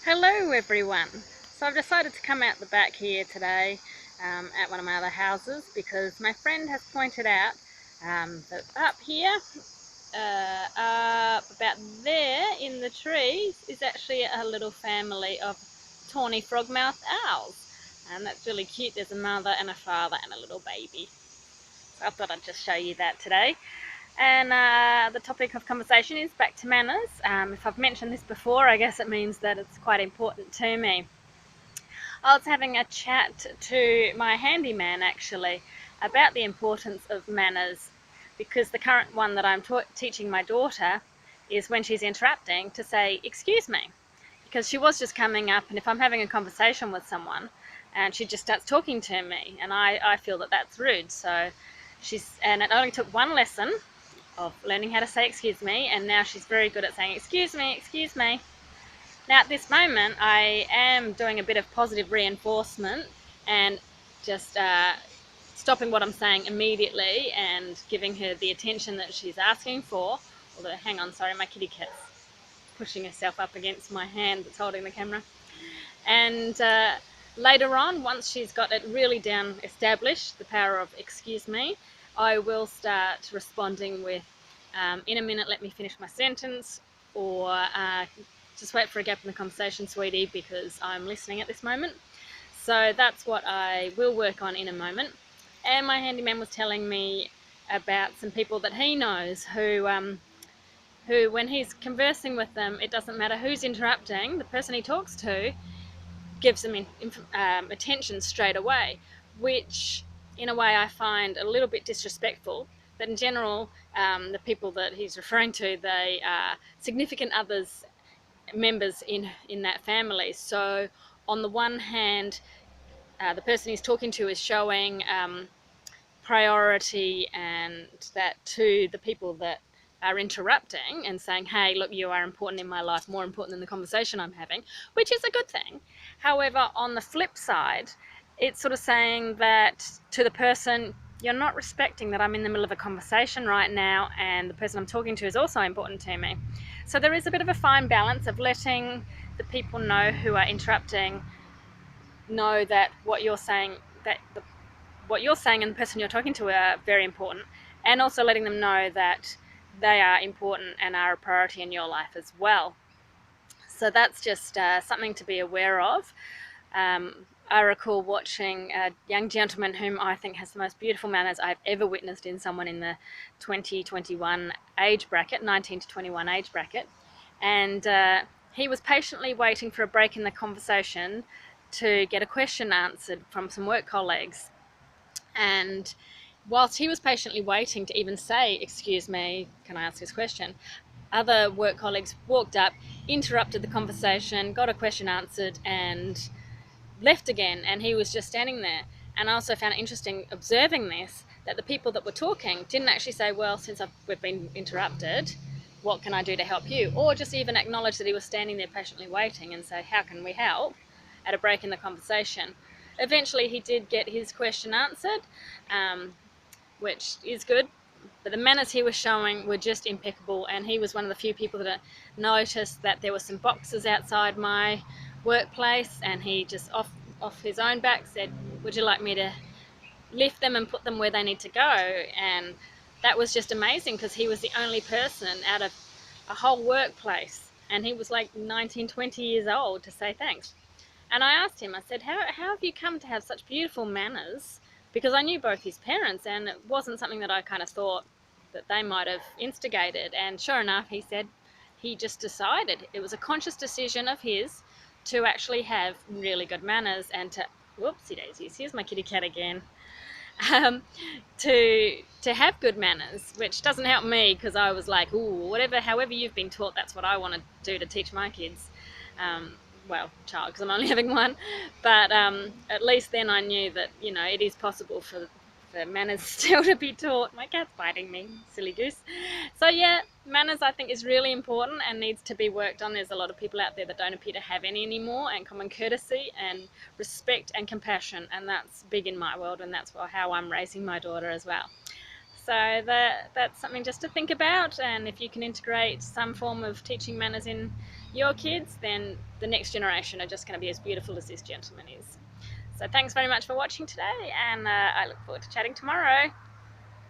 Hello everyone. So I've decided to come out the back here today at one of my other houses because my friend has pointed out that up here, up about there in the trees is actually a little family of tawny frogmouth owls. And that's really cute. There's a mother and a father and a little baby. So I thought I'd just show you that today. And the topic of conversation is back to manners. If I've mentioned this before, I guess it means that it's quite important to me. I was having a chat to my handyman actually about the importance of manners, because the current one that I'm teaching my daughter is when she's interrupting to say excuse me, because she was just coming up, and if I'm having a conversation with someone and she just starts talking to me, and I feel that that's rude. So and it only took one lesson of learning how to say excuse me, and now she's very good at saying excuse me, excuse me. Now at this moment I am doing a bit of positive reinforcement and just stopping what I'm saying immediately and giving her the attention that she's asking for. Although, hang on, sorry, my kitty cat's pushing herself up against my hand that's holding the camera. And later on, once she's got it really down established, the power of excuse me, I will start responding with in a minute, let me finish my sentence, or just wait for a gap in the conversation, sweetie, because I'm listening at this moment. So that's what I will work on in a moment. And my handyman was telling me about some people that he knows who when he's conversing with them, it doesn't matter who's interrupting, the person he talks to gives them attention straight away, which in a way I find a little bit disrespectful. But in general, the people that he's referring to, they are significant others, members in that family. So on the one hand, the person he's talking to is showing priority and that to the people that are interrupting and saying, hey, look, you are important in my life, more important than the conversation I'm having, which is a good thing. However, on the flip side, it's sort of saying that to the person, you're not respecting that I'm in the middle of a conversation right now, and the person I'm talking to is also important to me. So there is a bit of a fine balance of letting the people know who are interrupting know that what you're saying, what you're saying and the person you're talking to are very important, and also letting them know that they are important and are a priority in your life as well. So that's just something to be aware of. I recall watching a young gentleman whom I think has the most beautiful manners I've ever witnessed in someone in the 2021 age bracket, 19 to 21 age bracket, and he was patiently waiting for a break in the conversation to get a question answered from some work colleagues. And whilst he was patiently waiting to even say, excuse me, can I ask this question, other work colleagues walked up, interrupted the conversation, got a question answered, and left again. And he was just standing there. And I also found it interesting observing this, that the people that were talking didn't actually say, well, since we've been interrupted, what can I do to help you? Or just even acknowledge that he was standing there patiently waiting and say, how can we help, at a break in the conversation. Eventually he did get his question answered, which is good, but the manners he was showing were just impeccable, and he was one of the few people that noticed that there were some boxes outside my workplace, and he just off his own back said, would you like me to lift them and put them where they need to go? And that was just amazing, because he was the only person out of a whole workplace, and he was like 19, 20 years old, to say thanks. And I asked him, I said, how have you come to have such beautiful manners? Because I knew both his parents, and it wasn't something that I kind of thought that they might have instigated. And sure enough, he said he just decided, it was a conscious decision of his to actually have really good manners and to, whoopsie daisies, here's my kitty cat again, um, to have good manners, which doesn't help me, because I was like, ooh, however you've been taught, that's what I want to do to teach my kids. Well, child, because I'm only having one, but at least then I knew that, you know, it is possible for manners still to be taught. My cat's biting me, silly goose. So yeah, manners I think is really important and needs to be worked on. There's a lot of people out there that don't appear to have any anymore, and common courtesy and respect and compassion, and that's big in my world, and that's how I'm raising my daughter as well. So that's something just to think about, and if you can integrate some form of teaching manners in your kids, then the next generation are just going to be as beautiful as this gentleman is. So thanks very much for watching today, and I look forward to chatting tomorrow.